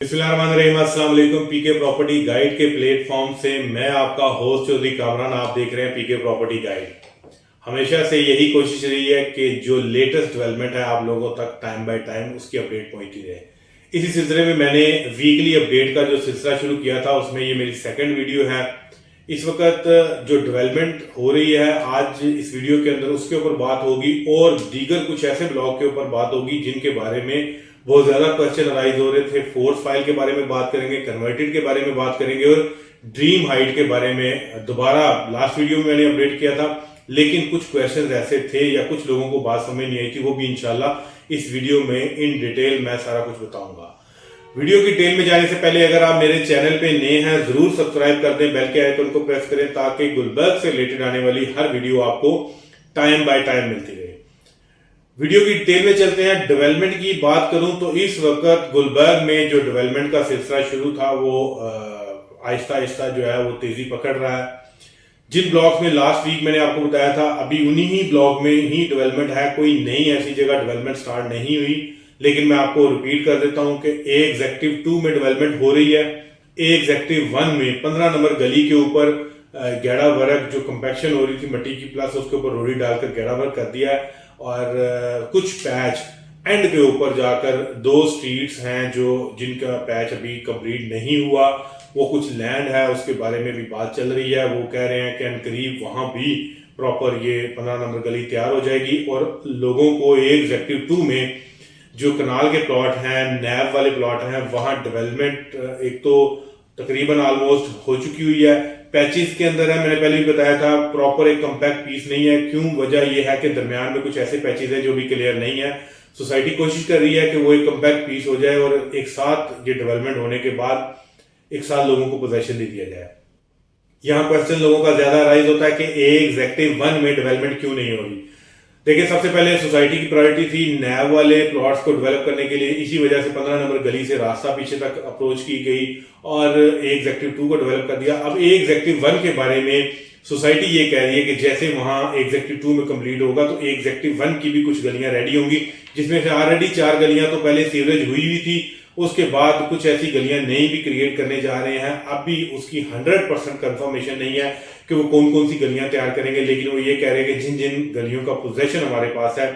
अस्सलाम वालेकुम। पीके property guide के प्लेटफॉर्म से मैं आपका होस्ट चौधरी कामरान, आप देख रहे हैं पीके प्रॉपर्टी गाइड। हमेशा से यही कोशिश रही है कि जो लेटेस्ट डेवलपमेंट है आप लोगों तक टाइम बाय टाइम उसकी अपडेट पहुंचती रहे। इसी सिलसिले में मैंने वीकली अपडेट का जो सिलसिला शुरू किया था उसमें ये मेरी सेकंड वीडियो है। इस वक्त जो डेवलपमेंट हो रही है आज इस वीडियो के अंदर उसके ऊपर बात होगी और दीगर कुछ ऐसे ब्लॉक के ऊपर बात होगी जिनके बारे में बहुत ज्यादा क्वेश्चन अराइज हो रहे थे। फोर्स फाइल के बारे में बात करेंगे, कन्वर्टेड के बारे में बात करेंगे और ड्रीम हाइट के बारे में दोबारा लास्ट वीडियो में मैंने अपडेट किया था, लेकिन कुछ क्वेश्चन ऐसे थे या कुछ लोगों को बात समझ नहीं आई थी, वो भी इंशाल्लाह इस वीडियो में इन डिटेल मैं सारा कुछ बताऊंगा। वीडियो की डिटेल में जाने से पहले अगर आप मेरे चैनल पे नए हैं जरूर सब्सक्राइब कर दें, बेल के आइकन को प्रेस करें ताकि गुलबर्ग से रिलेटेड आने वाली हर वीडियो आपको टाइम बाय टाइम मिलती रहे। वीडियो की डिटेल में चलते हैं। डेवलपमेंट की बात करूं तो इस वक्त गुलबर्ग में जो डेवलपमेंट का सिलसिला शुरू था वो आहिस्ता आहिस्ता जो है वो तेजी पकड़ रहा है। जिन ब्लॉक्स में लास्ट वीक मैंने आपको बताया था अभी उन्हीं ही ब्लॉक में ही डेवलपमेंट है, कोई नई ऐसी जगह डेवलपमेंट स्टार्ट नहीं हुई। लेकिन मैं आपको रिपीट कर देता हूं कि ए एग्जेक्टिव 2 में डेवलपमेंट हो रही है। ए एग्जेक्टिव 1 में 15 नंबर गली के ऊपर गैड़ा वर्क जो कंपैक्शन हो रही थी मट्टी की प्लस उसके ऊपर रोड़ी डालकर गैड़ा वर्क कर दिया है और कुछ पैच एंड के ऊपर जाकर 2 स्ट्रीट्स हैं जो जिनका पैच अभी कंप्लीट नहीं हुआ, वो कुछ लैंड है उसके बारे में भी बात चल रही है। वो कह रहे हैं कि करीब वहां भी प्रॉपर ये 15 नंबर गली तैयार हो जाएगी और लोगों को एग्जेक्टिव 2 में जो कनाल के प्लॉट हैं, नैब वाले प्लॉट हैं, वहां डेवलपमेंट एक तो तकरीबन ऑलमोस्ट हो चुकी हुई है। पैचेस के अंदर है, मैंने पहले भी बताया था प्रॉपर एक कंपैक्ट पीस नहीं है। क्यों? वजह यह है कि दरमियान में कुछ ऐसे पैचेस है जो भी क्लियर नहीं है। सोसाइटी कोशिश कर रही है कि वो एक कंपैक्ट पीस हो जाए और एक साथ ये डेवलपमेंट होने के बाद एक साथ लोगों को पोजेशन दे दिया जाए। यहाँ क्वेश्चन लोगों का ज्यादा राइज होता है कि ए एग्जेक्टिव 1 में डेवलपमेंट क्यों नहीं हो रही। देखिए, सबसे पहले सोसाइटी की प्रायोरिटी थी नैब वाले प्लॉट्स को डेवलप करने के लिए, इसी वजह से 15 नंबर गली से रास्ता पीछे तक अप्रोच की गई और ए एग्जेक्टिव 2 को डेवलप कर दिया। अब ए एग्जेक्टिव 1 के बारे में सोसाइटी ये कह रही है कि जैसे वहां एग्जेक्टिव 2 में कंप्लीट होगा तो एग्जेक्टिव 1 की भी कुछ गलियां रेडी होंगी, जिसमें से ऑलरेडी 4 गलियां तो पहले सीवरेज हुई हुई थी, उसके बाद कुछ ऐसी गलियां नई भी क्रिएट करने जा रहे हैं। अभी उसकी 100% कंफर्मेशन नहीं है कि वो कौन कौन सी गलियां तैयार करेंगे, लेकिन वो ये कह रहे हैं कि जिन जिन गलियों का पोजेशन हमारे पास है,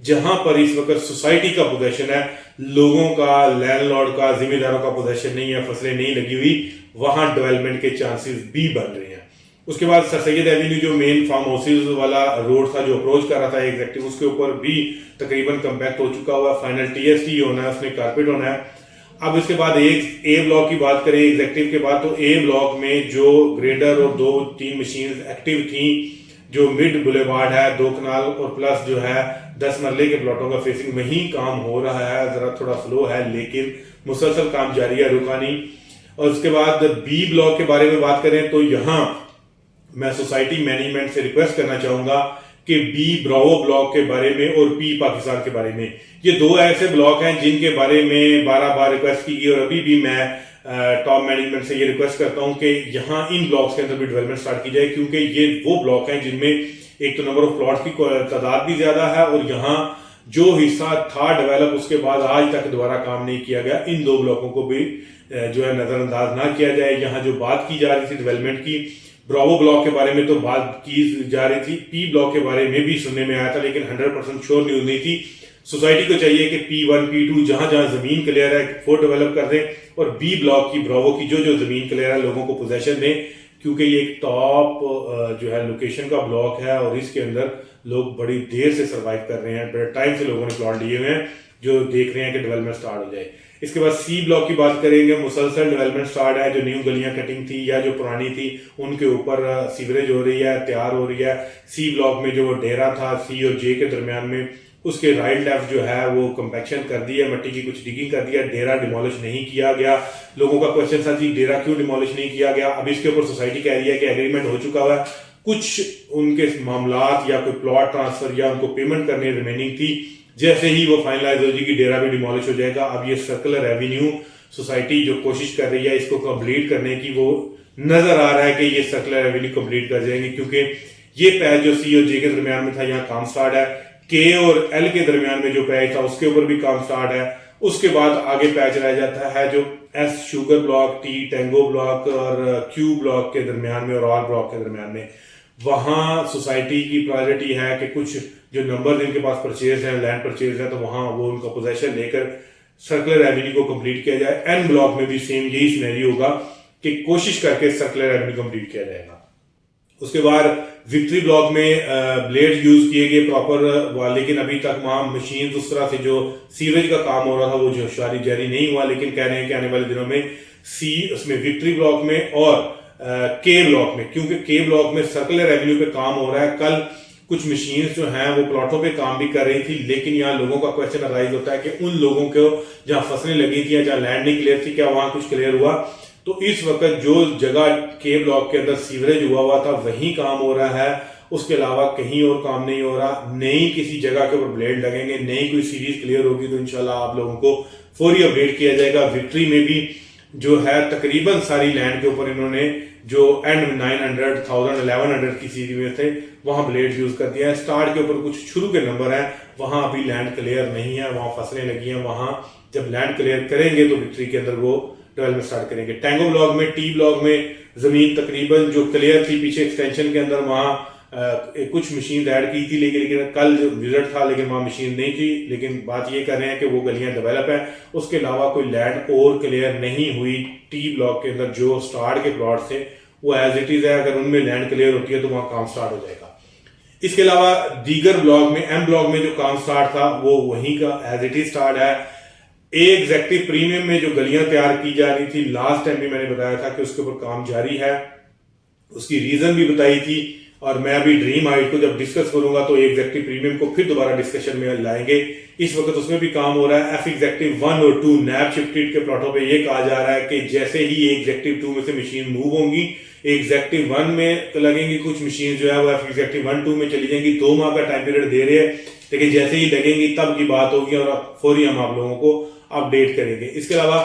जहां पर इस वक्त सोसाइटी का पोजेशन है, लोगों का, लैंडलॉर्ड का, जिम्मेदारों का पोजेशन नहीं है, फसलें नहीं लगी हुई, वहां डेवलपमेंट के चांसेस भी बन रहे हैं। उसके बाद सर सैयद एवेन्यू जो मेन फार्म हाउसेज वाला रोड था जो अप्रोच कर रहा था एग्जेक्टिव, उसके ऊपर भी तकरीबन कंपैक्ट हो चुका हुआ। फाइनल टीएसटी होना है, उसमें कारपेट होना है। अब इसके बाद एक ए ब्लॉक की बात करें एग्जेक्टिव के बाद, तो ए ब्लॉक में जो ग्रेडर और 2-3 मशीन एक्टिव थी, जो मिड बुलेवार्ड है, 2 कनाल और प्लस जो है 10 मरले के प्लॉटों का फेसिंग वहीं काम हो रहा है। जरा थोड़ा स्लो है लेकिन मुसलसल काम जारी है, रुका नहीं। और उसके बाद बी ब्लॉक के बारे में बात करें तो यहां मैं सोसाइटी मैनेजमेंट से रिक्वेस्ट करना चाहूंगा कि बी ब्रावो ब्लॉक के बारे में और पी पाकिस्तान के बारे में, ये 2 ऐसे ब्लॉक हैं जिनके बारे में 12 बार रिक्वेस्ट की गई और अभी भी मैं टॉप मैनेजमेंट से ये रिक्वेस्ट करता हूं कि यहां इन ब्लॉक्स के अंदर भी डेवलपमेंट स्टार्ट की जाए, क्योंकि ये वो ब्लॉक हैं जिनमें एक तो नंबर ऑफ प्लॉट्स की तादाद भी ज्यादा है और यहाँ जो हिस्सा था डेवलप उसके बाद आज तक दोबारा काम नहीं किया गया। इन 2 ब्लॉकों को भी जो है नजरअंदाज ना किया जाए। यहाँ जो बात की जा रही थी डेवलपमेंट की, ब्रावो ब्लॉक के बारे में तो बात की जा रही थी, पी ब्लॉक के बारे में भी सुनने में आया था, लेकिन 100% श्योर न्यूज नहीं थी। सोसाइटी को चाहिए कि P1 P2 जहां जहां जमीन क्लियर है वो डेवलप कर दें और बी ब्लॉक की ब्रावो की जो जो जमीन क्लियर है लोगों को पोजेशन दें, क्योंकि ये एक टॉप जो है लोकेशन का ब्लॉक है और इसके अंदर लोग बड़ी देर से सर्वाइव कर रहे हैं, बड़े टाइम से लोगों ने प्लॉट लिए हुए हैं जो देख रहे हैं कि डेवलपमेंट स्टार्ट हो जाए। इसके बाद सी ब्लॉक की बात करेंगे, मुसलसल डेवलपमेंट स्टार्ट है, जो न्यू गलियां कटिंग थी या जो पुरानी थी उनके ऊपर सीवरेज हो रही है, तैयार हो रही है। सी ब्लॉक में जो डेरा था सी और जे के दरमियान में, उसके राइट लेफ्ट जो है वो कंपैक्शन कर दी है, मट्टी की कुछ डिगिंग कर दिया, डेरा डिमोलिश नहीं किया गया। लोगों का क्वेश्चन था जी डेरा क्यों डिमोलिश नहीं किया गया। अब इसके ऊपर सोसाइटी कह रही है कि एग्रीमेंट हो चुका हुआ है, कुछ उनके मामलात या कोई प्लॉट ट्रांसफर या उनको पेमेंट करनी रिमेनिंग थी, जैसे ही वो फाइनलाइज हो जाएगी डेरा भी डिमोलिश हो जाएगा। अब ये सर्कुलर एवेन्यू सोसाइटी जो कोशिश कर रही है इसको कंप्लीट करने की, वो नजर आ रहा है कि ये सर्कुलर एवेन्यू कंप्लीट कर जाएंगे, क्योंकि ये पैच जो सी और जे के दरमियान में था यहाँ काम स्टार्ट है, के और एल के दरमियान में जो पैच था उसके ऊपर भी काम स्टार्ट है उसके बाद आगे पैच रह जाता है जो S sugar block, T tango block और क्यू ब्लॉक के दरमियान में और आर ब्लॉक के दरमियान में। वहां सोसाइटी की प्रायोरिटी है कि कुछ जो नंबर जिनके पास परचेज है, लैंड परचेज है, तो वहां वो उनका पोजेशन लेकर सर्कुलर एवेन्यू को कंप्लीट किया जाए। एन ब्लॉक में भी सेम यही सिनेरियो होगा कि कोशिश करके सर्कुलर एवेन्यू कंप्लीट किया जाएगा। उसके बाद विक्ट्री ब्लॉक में ब्लेड यूज किए गए प्रॉपर, लेकिन अभी तक वहां मशीन उस तरह से जो सीवेज का काम हो रहा था वो जो जारी नहीं हुआ, लेकिन कह रहे हैं कि आने वाले दिनों में उसमें विक्ट्री ब्लॉक में और के ब्लॉक में, क्योंकि के ब्लॉक में सर्कुलर एवेन्यू पे काम हो रहा है। कल कुछ मशीन्स जो हैं वो प्लॉटों पे काम भी कर रही थी, लेकिन यहाँ लोगों का क्वेश्चन अराइज होता है कि उन लोगों को जहां फसलें लगी थी या जहां लैंड नहीं क्लियर थी, क्या वहां कुछ क्लियर हुआ? तो इस वक्त जो जगह के ब्लॉक के अंदर सीवरेज हुआ था वहीं काम हो रहा है, उसके अलावा कहीं और काम नहीं हो रहा। नई किसी जगह के ऊपर ब्लेड लगेंगे, नई कोई सीरीज क्लियर होगी तो इंशाल्लाह आप लोगों को फौरी अपडेट किया जाएगा। विक्ट्री में भी जो है तकरीबन सारी लैंड के ऊपर इन्होंने जो एंड 900, 1000, 1100 की सीरीज में थे वहां ब्लेड यूज कर दिया है। स्टार्ट के ऊपर कुछ शुरू के नंबर है, वहां अभी लैंड क्लियर नहीं है, वहां फसलें लगी हैं। वहां जब लैंड क्लियर करेंगे तो विक्ट्री के अंदर वो डेवलपमेंट स्टार्ट करेंगे। टैंगो ब्लॉक में, टी ब्लॉक में जमीन तकरीबन जो क्लियर थी पीछे एक्सटेंशन के अंदर, वहां कुछ मशीन ऐड की थी, लेकिन कल जो विजिट था लेकिन वहां मशीन नहीं थी। लेकिन बात ये कर रहे हैं कि वो गलियां डेवलप है, उसके अलावा कोई लैंड और क्लियर नहीं हुई। टी ब्लॉक के अंदर जो स्टार्ट के प्लॉट थे वो एज इट इज है, अगर उनमें लैंड क्लियर होती है तो वहां काम स्टार्ट हो जाएगा। इसके अलावा दीगर ब्लॉक में, एम ब्लॉक में जो काम स्टार्ट था वो वहीं का एज इट इज स्टार्ट है। एग्जैक्टिव प्रीमियम में जो गलियां तैयार की जा रही थी, लास्ट टाइम भी मैंने बताया था कि उसके ऊपर काम जारी है, उसकी रीजन भी बताई थी। और मैं अभी ड्रीम हाइट को जब डिस्कस करूंगा तो एग्जैक्टिव प्रीमियम को फिर दोबारा डिस्कशन में लाएंगे। इस वक्त उसमें भी काम हो रहा है। एफ एग्जैक्टिव 1 और 2 नैब शिफ्टेड के प्लॉटों पे ये कहा जा रहा है कि जैसे ही एग्जैक्टिव 2 में से मशीन मूव होंगी, एग्जैक्टिव 1 में लगेंगी कुछ मशीन जो है वो एफ एग्जैक्टिव 1, 2 में चली जाएंगी। 2 माह का टाइम पीरियड दे रहे हैं, लेकिन जैसे ही लगेंगी तब की बात होगी और फौरी हम आप लोगों को अपडेट करेंगे। इसके अलावा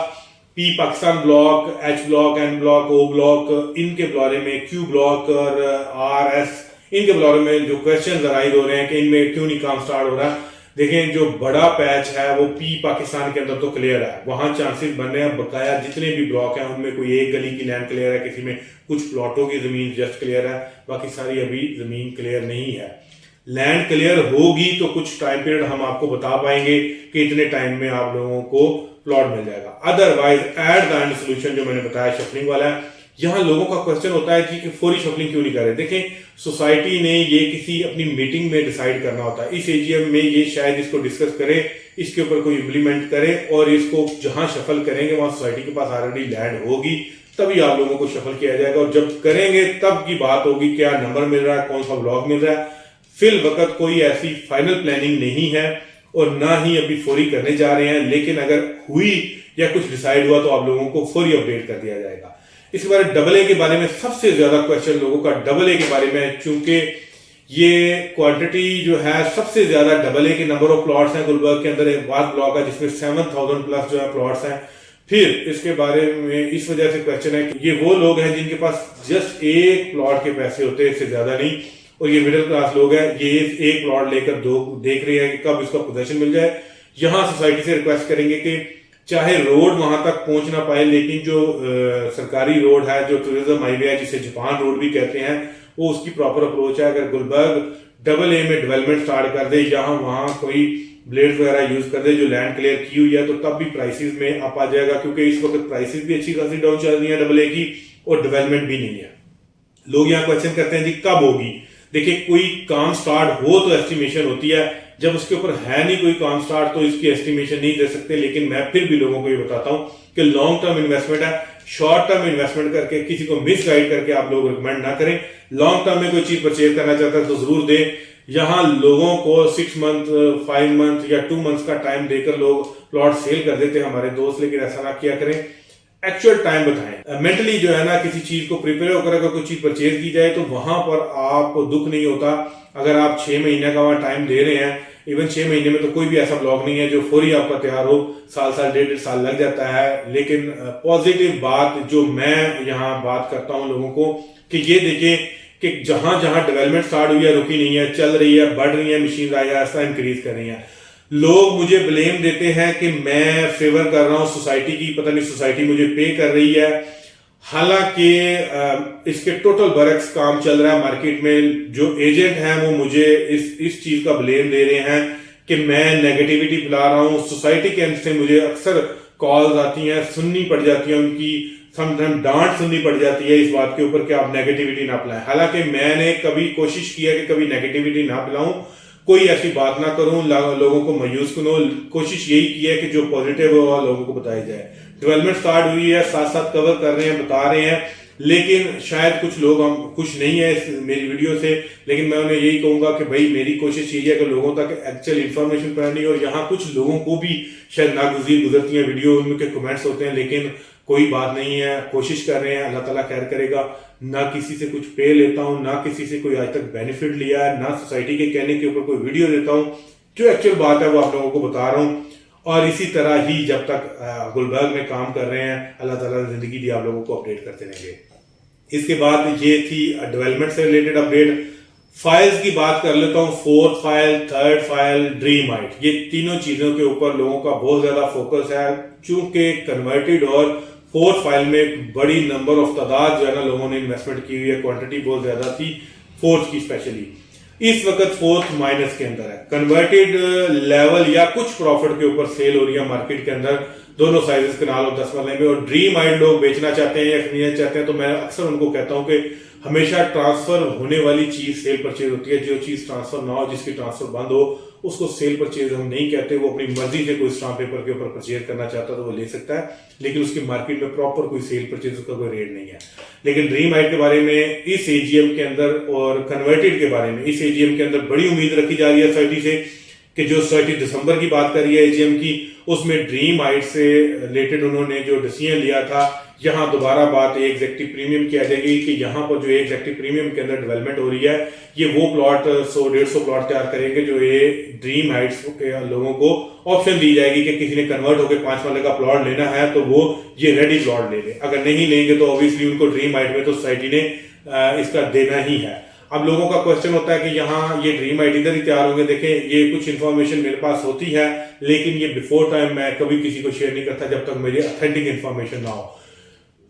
P Pakistan block, H block, N block, O block, इनके बारे में, क्यू ब्लॉक और आर एस, इनके बारे में जो क्वेश्चन जाहिर हो रहे हैं कि इनमें क्यों नहीं काम स्टार्ट हो रहा। देखें, जो बड़ा पैच है वो पी पाकिस्तान के अंदर तो क्लियर है, वहां चांसेस बन रहे हैं। बकाया जितने भी ब्लॉक हैं उनमें कोई एक गली की लैंड क्लियर है, किसी में कुछ प्लॉटों की जमीन जस्ट क्लियर है, बाकी सारी अभी जमीन क्लियर नहीं है। लैंड क्लियर होगी तो कुछ टाइम पीरियड हम आपको बता पाएंगे कि इतने टाइम में आप लोगों को प्लॉट मिल जाएगा। Otherwise at the end solution जो मैंने बताया शफलिंग वाला है, यहां लोगों का क्वेश्चन होता है कि फौरी शफलिंग क्यों नहीं कर रहे। देखें, सोसाइटी ने ये किसी अपनी मीटिंग में डिसाइड करना होता है। इस एजीएम में ये शायद इसको डिस्कस करे, इसके ऊपर कोई इंप्लीमेंट करे और इसको जहां शफल करेंगे वहां सोसाइटी के पास ऑलरेडी लैंड होगी, तभी आप लोगों को शफल किया जाएगा। और जब करेंगे तब की बात होगी क्या नंबर मिल रहा है, कौन सा ब्लॉक मिल रहा है। फिल वक्त कोई ऐसी फाइनल प्लानिंग नहीं है और ना ही अभी फौरी करने जा रहे हैं, लेकिन अगर हुई या कुछ डिसाइड हुआ तो आप लोगों को फौरी अपडेट कर दिया जाएगा। इसके बारे डबल ए के बारे में सबसे ज्यादा क्वेश्चन लोगों का डबल ए के बारे में है, क्योंकि ये क्वांटिटी जो है सबसे ज्यादा डबल ए के नंबर ऑफ प्लॉट्स हैं। गुलबर्ग के अंदर एक वाद ब्लॉक है जिसमें 7000 प्लस जो है प्लॉट्स हैं। फिर इसके बारे में इस वजह से क्वेश्चन है कि ये वो लोग हैं जिनके पास जस्ट एक प्लॉट के पैसे होते हैं, इससे ज्यादा नहीं, और ये मिडिल क्लास लोग हैं, ये एक प्लॉट लेकर दो देख रहे हैं कि कब इसका पोजेशन मिल जाए। यहां सोसाइटी से रिक्वेस्ट करेंगे कि चाहे रोड वहां तक पहुंच ना पाए, लेकिन जो सरकारी रोड है, जो टूरिज्म हाईवे है जिसे जापान रोड भी कहते हैं, वो उसकी प्रॉपर अप्रोच है। अगर गुलबर्ग डबल ए में डेवलपमेंट स्टार्ट कर दे, यहाँ वहां कोई ब्लेड वगैरह यूज कर दे जो लैंड क्लियर की हुई है, तो तब भी प्राइसेस में अप आ जाएगा, क्योंकि इस वक्त प्राइसेस भी अच्छी खासी डाउन चल रही है डबल ए की और डेवलपमेंट भी नहीं है। लोग यहाँ क्वेश्चन करते हैं जी कब होगी। देखिए, कोई काम स्टार्ट हो तो एस्टिमेशन होती है, जब उसके ऊपर है नहीं कोई काम स्टार्ट तो इसकी एस्टिमेशन नहीं दे सकते। लेकिन मैं फिर भी लोगों को ये बताता हूं कि लॉन्ग टर्म इन्वेस्टमेंट है, शॉर्ट टर्म इन्वेस्टमेंट करके किसी को मिस गाइड करके आप लोग रिकमेंड ना करें। लॉन्ग टर्म में कोई चीज परचेज करना चाहता है तो जरूर दें। यहां लोगों को 6 मंथ, 5 मंथ या 2 मंथ्स का टाइम देकर लोग प्लॉट सेल कर देते हैं हमारे दोस्त, लेकिन ऐसा ना किया करें। एक्चुअल टाइम बताएं। मेंटली जो है ना, किसी चीज को प्रिपेयर होकर अगर कोई चीज परचेज की जाए तो वहां पर आपको दुख नहीं होता। अगर आप 6 महीने का वहां टाइम दे रहे हैं, इवन 6 महीने में तो कोई भी ऐसा ब्लॉक नहीं है जो फौरी आपका तैयार हो, साल 1.5 साल लग जाता है। लेकिन पॉजिटिव बात जो मैं यहाँ बात करता हूँ लोगों को कि ये देखें कि जहां जहां डेवलपमेंट स्टार्ट हुई है रुकी नहीं है, चल रही है, बढ़ रही है, मशीन आया इंक्रीज कर रही है। लोग मुझे ब्लेम देते हैं कि मैं फेवर कर रहा हूं सोसाइटी की, पता नहीं सोसाइटी मुझे पे कर रही है। हालांकि इसके टोटल बरक्स काम चल रहा है मार्केट में। जो एजेंट हैं वो मुझे इस चीज का ब्लेम दे रहे हैं कि मैं नेगेटिविटी फैला रहा हूं। सोसाइटी के अंदर से मुझे अक्सर कॉल्स आती हैं, सुननी पड़ जाती है उनकी, समटाइम डांट सुननी पड़ जाती है इस बात के ऊपर कि आप नेगेटिविटी ना फैलाएं। हालांकि मैंने कभी कोशिश की है कि कभी नेगेटिविटी ना फैलाऊं, कोई ऐसी बात ना करूं, लोगों को मायूस करूं। कोशिश यही की है कि जो पॉजिटिव है वो लोगों को बताया जाए। डेवलपमेंट स्टार्ट हुई है, साथ साथ कवर कर रहे हैं, बता रहे हैं, लेकिन शायद कुछ लोग हम खुश नहीं है इस मेरी वीडियो से। लेकिन मैं उन्हें यही कहूंगा कि भाई मेरी कोशिश यही है कि लोगों तक एक्चुअल इन्फॉर्मेशन पहुंचानी। और यहाँ कुछ लोगों को भी शायद नागुज़ीर गुजरती है वीडियो, उनके कमेंट्स होते हैं, लेकिन कोई बात नहीं है, कोशिश कर रहे हैं, अल्लाह ताला खैर करेगा। ना किसी से कुछ पे लेता हूं, ना किसी से कोई आज तक बेनिफिट लिया है, ना सोसाइटी के कहने के ऊपर कोई वीडियो देता हूं। जो एक्चुअल बात है वो आप लोगों को बता रहा हूं। और इसी तरह ही जब तक गुलबर्ग में काम कर रहे हैं, अल्लाह ताला जिंदगी दी, आप लोगों को अपडेट करते रहेंगे। इसके बाद ये थी डेवलपमेंट से रिलेटेड अपडेट। फाइल्स की बात कर लेता हूं। फोर्थ फाइल, थर्ड फाइल, ड्रीमाइट, ये तीनों चीजों के ऊपर लोगों का बहुत ज्यादा फोकस है। चूंकि कन्वर्टेड और फोर्थ फाइल में बड़ी नंबर ऑफ तादाद जो है ना लोगों ने इन्वेस्टमेंट की हुई है, क्वांटिटी बहुत ज्यादा थी फोर्थ की स्पेशली। इस वक्त फोर्थ माइनस के अंदर है। कन्वर्टेड लेवल या कुछ प्रॉफिट के ऊपर सेल हो रही है मार्केट के अंदर, दोनों साइजेस के नाल और 10 वाले में। और ड्रीम आइड लोग बेचना चाहते हैं या खरीदना चाहते हैं, तो मैं अक्सर उनको कहता हूं कि हमेशा ट्रांसफर होने वाली चीज सेल परचेज होती है। जो चीज ट्रांसफर ना हो, जिसकी ट्रांसफर बंद हो, उसको सेल परचेज हम नहीं कहते। वो अपनी मर्जी से कोई स्टाम्प पेपर के ऊपर परचेज करना चाहता है तो वो ले सकता है, लेकिन उसकी मार्केट में प्रॉपर कोई सेल परचेज का कोई रेट नहीं है। लेकिन ड्रीम आइड के बारे में इस एजीएम के अंदर और कन्वर्टेड के बारे में इस एजीएम के अंदर बड़ी उम्मीद रखी जा रही है सोसाइटी से कि जो सोसाइटी दिसंबर की बात कर रही है एजीएम की, उसमें ड्रीम आइड से रिलेटेड उन्होंने जो डिसीजन लिया था, यहां दोबारा बात एग्जेक्टिव प्रीमियम की आ जाएगी कि यहां पर जो एग्जेक्टिव प्रीमियम के अंदर डेवलपमेंट हो रही है, ये वो प्लॉट 100-150 प्लॉट तैयार करेंगे जो ये ड्रीम हाइट्स के लोगों को ऑप्शन दी जाएगी कि किसी ने कन्वर्ट होकर 5 वाले का प्लॉट लेना है तो वो ये रेडी प्लॉट ले ले। अगर नहीं लेंगे तो ऑब्वियसली उनको ड्रीम हाइट में तो सोसाइटी ने इसका देना ही है। अब लोगों का क्वेश्चन होता है कि यहाँ ये ड्रीम हाइट इधर ही तैयार होंगे। देखें, ये कुछ इन्फॉर्मेशन मेरे पास होती है, लेकिन ये बिफोर टाइम मैं कभी किसी को शेयर नहीं करता जब तक मेरी ऑथेंटिक इन्फॉर्मेशन ना हो।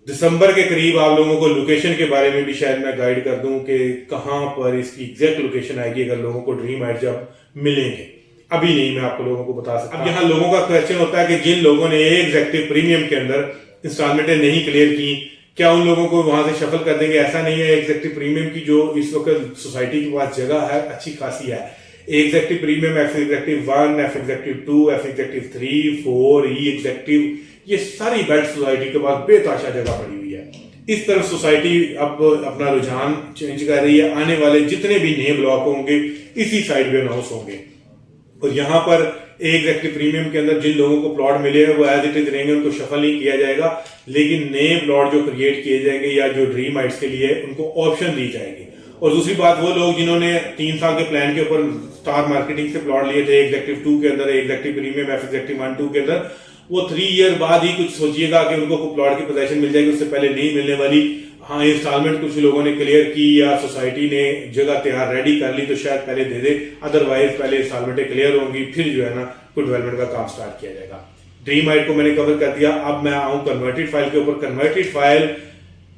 दिसंबर के करीब आप लोगों को लोकेशन के बारे में भी शायद मैं गाइड कर दूं कि कहां पर इसकी एग्जैक्ट लोकेशन आएगी अगर लोगों को ड्रीम हाइट जब मिलेंगे। अभी नहीं मैं आपको लोगों को बता सकता। अब यहाँ लोगों का क्वेश्चन होता है कि जिन लोगों ने एग्जेक्टिव प्रीमियम के अंदर इंस्टॉलमेंटें नहीं क्लियर की, क्या उन लोगों को वहां से शफल कर देंगे? ऐसा नहीं है। एग्जेक्टिव प्रीमियम की जो इस वक्त सोसाइटी के पास जगह है अच्छी खासी है। Executive premium, F executive 1, F executive 2, F executive 3, 4, ई एग्जेक्टिव, ये सारी बेड सोसाइटी के पास बेताशा जगह पड़ी हुई है। इस तरफ सोसाइटी अब अपना रुझान चेंज कर रही है। आने वाले जितने भी नए ब्लॉक होंगे इसी साइड पे अनाउंस होंगे। और यहाँ पर एग्जेक्टिव प्रीमियम के अंदर जिन लोगों को प्लॉट मिले हैं वो एज इट इज रहेंगे, उनको शफल नहीं किया जाएगा। लेकिन नए प्लॉट जो क्रिएट किए जाएंगे या जो ड्रीम हाइट्स के लिए उनको ऑप्शन दी जाएगी। और दूसरी बात, वो लोग जिन्होंने 3 साल के प्लान के ऊपर स्टार मार्केटिंग से प्लॉट लिए थे एग्जेक्टिव 2 के अंदर, एग्जेक्टिव प्रीमियम, एफ एग्जेक्टिव 1, 2 के अंदर, वो 3 ईयर बाद ही कुछ सोचिएगा कि उनको प्लॉट की पोजीशन मिल जाएगी, उससे पहले नहीं मिलने वाली। हाँ, इंस्टॉलमेंट कुछ लोगों ने क्लियर की या सोसाइटी ने जगह तैयार रेडी कर ली तो शायद पहले दे दे, अदरवाइज पहले इंस्टॉलमेंटें क्लियर होंगी, फिर जो है ना कोई डेवलपमेंट का काम स्टार्ट किया जाएगा। ड्रीम हाइट को मैंने कवर कर दिया। अब मैं आऊं कन्वर्टेड फाइल के ऊपर। कन्वर्टेड फाइल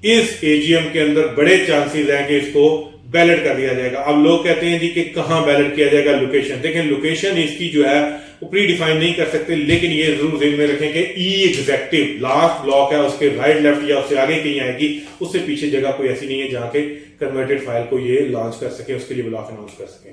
इस एजीएम के अंदर बड़े चांसेस हैं कि इसको बैलेट कर दिया जाएगा। अब लोग कहते हैं जी कि कहां बैलेट किया जाएगा, लोकेशन। देखें, लोकेशन इसकी जो है वो प्री डिफाइन नहीं कर सकते, लेकिन ये जरूर ध्यान में रखें कि ई एग्जेक्टिव लास्ट ब्लॉक है, उसके राइट लेफ्ट या उससे आगे कहीं आएगी, उससे पीछे जगह कोई ऐसी नहीं है जहां के कन्वर्टेड फाइल को ये लॉन्च कर सके, उसके लिए ब्लॉक अनाउंस कर सके।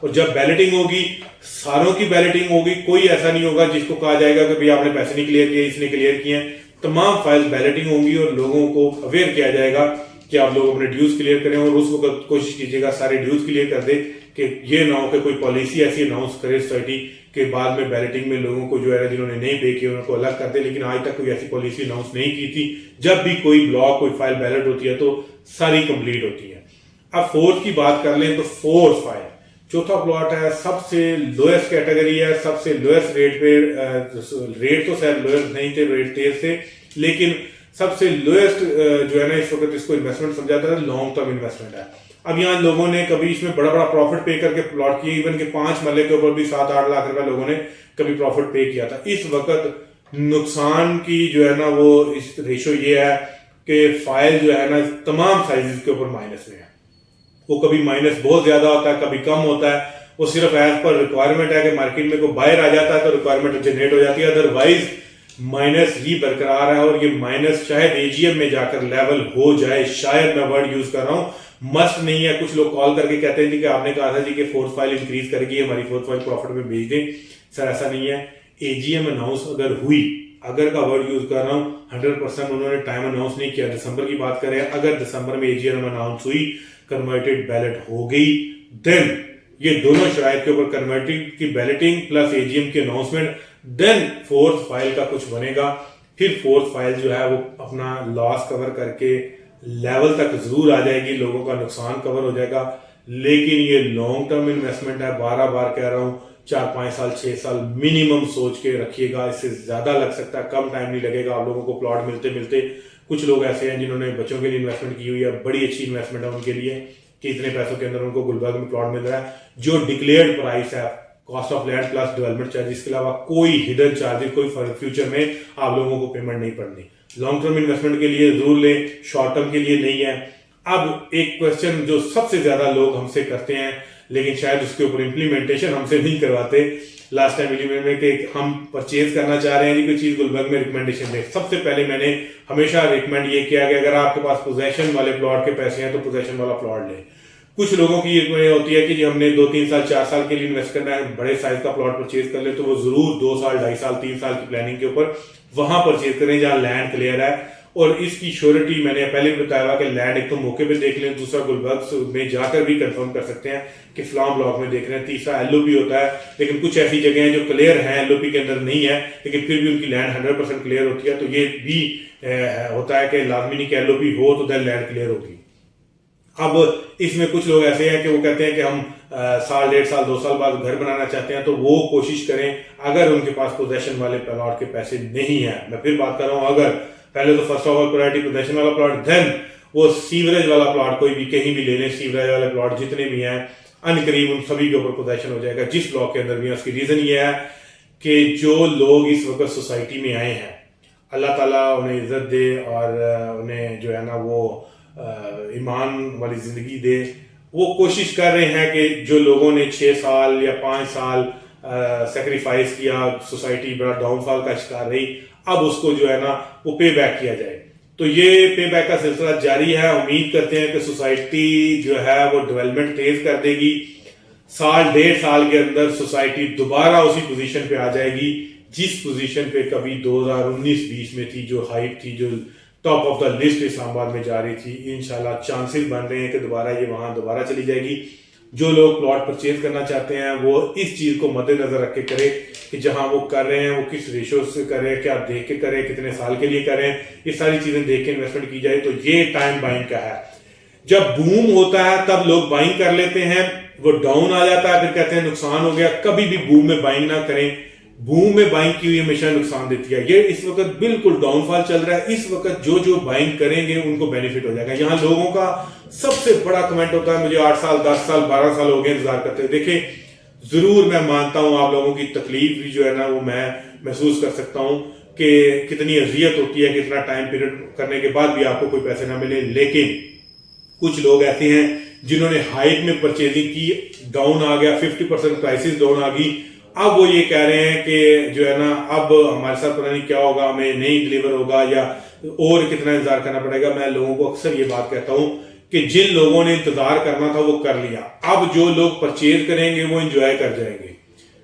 और जब बैलेटिंग होगी, सारों की बैलेटिंग होगी, कोई ऐसा नहीं होगा जिसको कहा जाएगा कि भाई आपने पैसे नहीं क्लियर किए, इसने क्लियर किए। तमाम फाइल्स बैलेटिंग होंगी और लोगों को अवेयर किया जाएगा कि आप लोग अपने ड्यूज क्लियर करें। और उस वक्त कोशिश कीजिएगा सारे ड्यूज क्लियर कर दे कि ये ना हो कि कोई पॉलिसी ऐसी अनाउंस करे सोसाइटी के बाद में बैलेटिंग में लोगों को जो है जिन्होंने नहीं पे किए उनको अलग कर दे। लेकिन आज तक कोई ऐसी पॉलिसी अनाउंस नहीं की थी। जब भी कोई ब्लॉक, कोई फाइल बैलेट होती है तो सारी कंप्लीट होती है। अब फोर्थ की बात कर लें तो फोर्थ फाइल चौथा प्लॉट है, सबसे लोएस्ट कैटेगरी है, सबसे लोएस्ट रेट पे, रेट तो शायद लोएस्ट नहीं थे, रेट तेज थे, लेकिन सबसे लोएस्ट जो है ना इस वक्त इसको इन्वेस्टमेंट समझा था, लॉन्ग टर्म इन्वेस्टमेंट है। अब यहाँ लोगों ने कभी इसमें बड़ा बड़ा प्रॉफिट पे करके प्लॉट किए, इवन के 5 मरले के ऊपर भी 7-8 लाख रुपए लोगों ने कभी प्रॉफिट पे किया था। इस वक्त नुकसान की जो है ना वो इस रेशो ये है कि फाइल जो है ना तमाम साइजेस के ऊपर माइनस में है। वो कभी माइनस बहुत ज्यादा होता है, कभी कम होता है। वो सिर्फ एज पर रिक्वायरमेंट है कि मार्केट में कोई बायर आ जाता है तो रिक्वायरमेंट जनरेट हो जाती है, अदरवाइज माइनस ही बरकरार है। और ये माइनस शायद एजीएम में जाकर लेवल हो जाए, शायद मैं वर्ड यूज कर रहा हूं, मस्ट नहीं है। कुछ लोग कॉल करके कहते हैं जी कि आपने कहा था जी कि फोर्थ फाइल इंक्रीज करके हमारी फोर्थ फाइल प्रॉफिट में भेज दें। सर ऐसा नहीं है। एजीएम अनाउंस अगर हुई, अगर का वर्ड यूज कर रहा हूं, 100% उन्होंने टाइम अनाउंस नहीं किया। दिसंबर की बात करें, अगर दिसंबर में एजीएम अनाउंस हुई, कन्वर्टेड बैलेट हो गई, देन ये दोनों शराइत के ऊपर कन्वर्टिंग की बैलेटिंग प्लस एजीएम की अनाउंसमेंट, देन फोर्थ फाइल का कुछ बनेगा। फिर फोर्थ फाइल जो है वो अपना लॉस कवर करके लेवल तक जरूर आ जाएगी, लोगों का नुकसान कवर हो जाएगा। लेकिन ये लॉन्ग टर्म इन्वेस्टमेंट है, 12 बार कह रहा हूं, 4-5 साल 6 साल मिनिमम सोच के रखिएगा। इससे ज्यादा लग सकता है, कम टाइम नहीं लगेगा आप लोगों को प्लॉट मिलते मिलते। कुछ लोग ऐसे हैं जिन्होंने बच्चों के लिए इन्वेस्टमेंट की हुई है, बड़ी अच्छी इन्वेस्टमेंट है उनके लिए कि इतने पैसों के अंदर उनको गुलबर्ग में प्लॉट मिल रहा है। जो डिक्लेयर्ड प्राइस है, cost of land plus development charges के अलावा कोई हिडन चार्जेस, कोई फ्यूचर में आप लोगों को पेमेंट नहीं पड़नी। लॉन्ग टर्म इन्वेस्टमेंट के लिए जरूर लें, शॉर्ट टर्म के लिए नहीं है। अब एक क्वेश्चन जो सबसे ज्यादा लोग हमसे करते हैं, लेकिन शायद उसके ऊपर इंप्लीमेंटेशन हमसे नहीं करवाते, लास्ट टाइम वीडियो में कि हम परचेज करना चाह रहे हैं जी कोई चीज, गुलबर्ग में रिकमेंडेशन दे। सबसे पहले मैंने हमेशा रिकमेंड ये किया कि अगर आपके पास पोजेशन वाले प्लॉट के पैसे हैं तो पोजेशन वाला प्लॉट लें। कुछ लोगों की ये होती है कि जी हमने 2-3 साल 4 साल के लिए इन्वेस्ट करना है, बड़े साइज का प्लॉट परचेज कर ले, तो वो जरूर 2 साल 2.5 साल 3 साल की प्लानिंग के ऊपर वहां परचेज करें जहां लैंड क्लियर है। और इसकी श्योरिटी मैंने पहले भी बताया कि लैंड एक तो मौके पे देख लें, दूसरा गुलबर्ग में जाकर भी कंफर्म कर सकते हैं कि फलां ब्लॉक में देख रहे हैं, तीसरा एलओपी होता है। लेकिन कुछ ऐसी जगह हैं जो क्लियर हैं, एलओपी के अंदर नहीं है, लेकिन फिर भी उनकी लैंड 100% क्लियर होती है। तो ये भी होता है कि लाजमी नहीं कि एलओपी हो तो देन लैंड क्लियर होगी। अब इसमें कुछ लोग ऐसे हैं कि वो कहते हैं कि हम साल 1.5 साल 2 साल बाद घर बनाना चाहते हैं, तो वो कोशिश करें अगर उनके पास पोजेशन वाले प्लॉट के पैसे नहीं है। मैं फिर बात कर रहा हूं, अगर पहले तो first of all priority possession वाला प्लॉट, देन वो सीवरेज वाला प्लॉट कोई भी कहीं भी ले लें। सीवरेज वाले प्लॉट जितने भी हैं अनकरीब उन सभी के ऊपर पोजेशन हो जाएगा, जिस ब्लॉक के अंदर भी है। उसकी रीजन ये है कि जो लोग इस वक्त सोसाइटी में आए हैं, अल्लाह ताला उन्हें इज्जत दे और उन्हें जो है ना वो ईमान वाली जिंदगी दे। वो कोशिश कर रहे हैं कि जो लोगों ने 6 साल या 5 साल सेक्रीफाइस किया, सोसाइटी बड़ा डाउनफॉल का शिकार रही, अब उसको जो है ना वो पे बैक किया जाए। तो ये पे बैक का सिलसिला जारी है। उम्मीद करते हैं कि सोसाइटी जो है वो डेवलपमेंट तेज कर देगी। 1.5 साल के अंदर सोसाइटी दोबारा उसी पोजीशन पे आ जाएगी जिस पोजीशन पे कभी 2019-20 में थी, जो हाइप थी, जो top of the list Islamabad में जा रही थी। इंशाल्लाह चांसेस बन रहे हैं कि दोबारा ये वहां दोबारा चली जाएगी। जो लोग प्लॉट परचेज करना चाहते हैं वो इस चीज को मद्देनजर रख के करें कि जहां वो कर रहे हैं वो किस रेशो से करें, क्या देख के करें, कितने साल के लिए करें, ये सारी चीजें देख के इन्वेस्टमेंट की जाए। तो ये टाइम बाइंग का है। जब बूम होता है तब लोग बाइंग कर लेते हैं, वो डाउन आ जाता है फिर कहते हैं नुकसान हो गया। कभी भी बूम में बाइंग ना करें। बूम में बाइंग की हुई हमेशा नुकसान देती है। ये इस वक्त बिल्कुल डाउनफॉल चल रहा है। इस वक्त जो जो बाइंग करेंगे उनको बेनिफिट हो जाएगा। यहाँ लोगों का सबसे बड़ा कमेंट होता है मुझे 8 साल 10 साल 12 साल हो गए इंतजार करते हुए। देखिए जरूर मैं मानता हूं आप लोगों की तकलीफ भी जो है ना वो मैं महसूस कर सकता हूं कि कितनी अजियत होती है कि इतना टाइम पीरियड करने के बाद भी आपको कोई पैसे ना मिले। लेकिन कुछ लोग ऐसे हैं जिन्होंने हाइक में परचेजिंग की, डाउन आ गया, 50% प्राइसेस डाउन आ गई। अब वो ये कह रहे हैं कि जो है ना अब हमारे साथ पता नहीं क्या होगा, हमें नहीं डिलीवर होगा या और कितना इंतजार करना पड़ेगा। मैं लोगों को अक्सर ये बात कहता हूं कि जिन लोगों ने इंतजार करना था वो कर लिया। अब जो लोग परचेज करेंगे वो एंजॉय कर जाएंगे,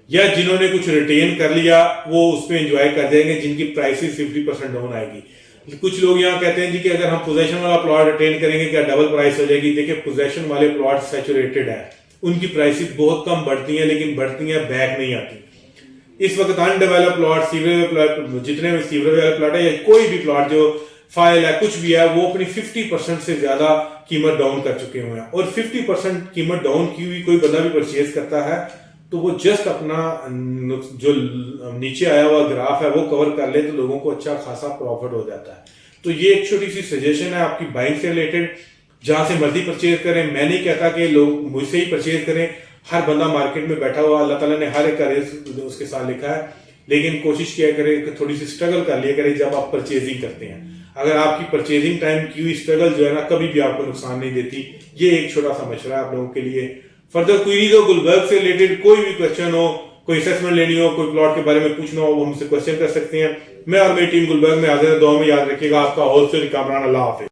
या जिन्होंने कुछ रिटेन कर लिया वो उसमें एंजॉय कर जाएंगे जिनकी प्राइसेस 50% डाउन आएगी। कुछ लोग यहाँ कहते हैं जी कि अगर हम पोजेशन वाला प्लॉट रिटेन करेंगे क्या डबल प्राइस हो जाएगी। देखिए पोजेशन वाले प्लॉट सैचुरेटेड है, उनकी प्राइसेस बहुत कम बढ़ती हैं, लेकिन बढ़ती हैं बैक नहीं आती। इस वक्त अनडेवलप प्लॉट, सीवरेज प्लॉट, जितने भी सीवरेज वाले प्लॉट है या कोई भी प्लॉट जो फाइल है कुछ भी है, वो अपनी 50% से ज्यादा कीमत डाउन कर चुके हुए हैं। और 50% कीमत डाउन की हुई कोई बंदा भी परचेज करता है तो वो जस्ट अपना जो नीचे आया हुआ ग्राफ है वो कवर कर ले तो लोगों को अच्छा खासा प्रॉफिट हो जाता है। तो ये एक छोटी सी सजेशन है आपकी बाइंग से रिलेटेड। जहां से मर्जी परचेज करें। मैं नहीं कहता कि लोग मुझसे ही परचेज करें, हर बंदा मार्केट में बैठा हुआ, अल्लाह ताला ने हर एक का रिस्क उसके साथ लिखा है, लेकिन कोशिश किया करें कि थोड़ी सी स्ट्रगल कर लिया करें जब आप परचेजिंग करते हैं। अगर आपकी परचेजिंग टाइम की हुई स्ट्रगल जो है ना, कभी भी आपको नुकसान नहीं देती। ये एक छोटा सा मशवरा है आप लोगों के लिए। फर्दर क्वेरीज हो, गुलबर्ग से रिलेटेड कोई भी क्वेश्चन हो, कोई असेसमेंट लेनी हो, कोई प्लॉट के बारे में पूछना हो, वो हमसे क्वेश्चन कर सकते हैं। मैं और मेरी टीम गुलबर्ग में हाजिर है। दुआ में याद रखिएगा। आपका होस्ट कामरान। अल्लाह हाफिज।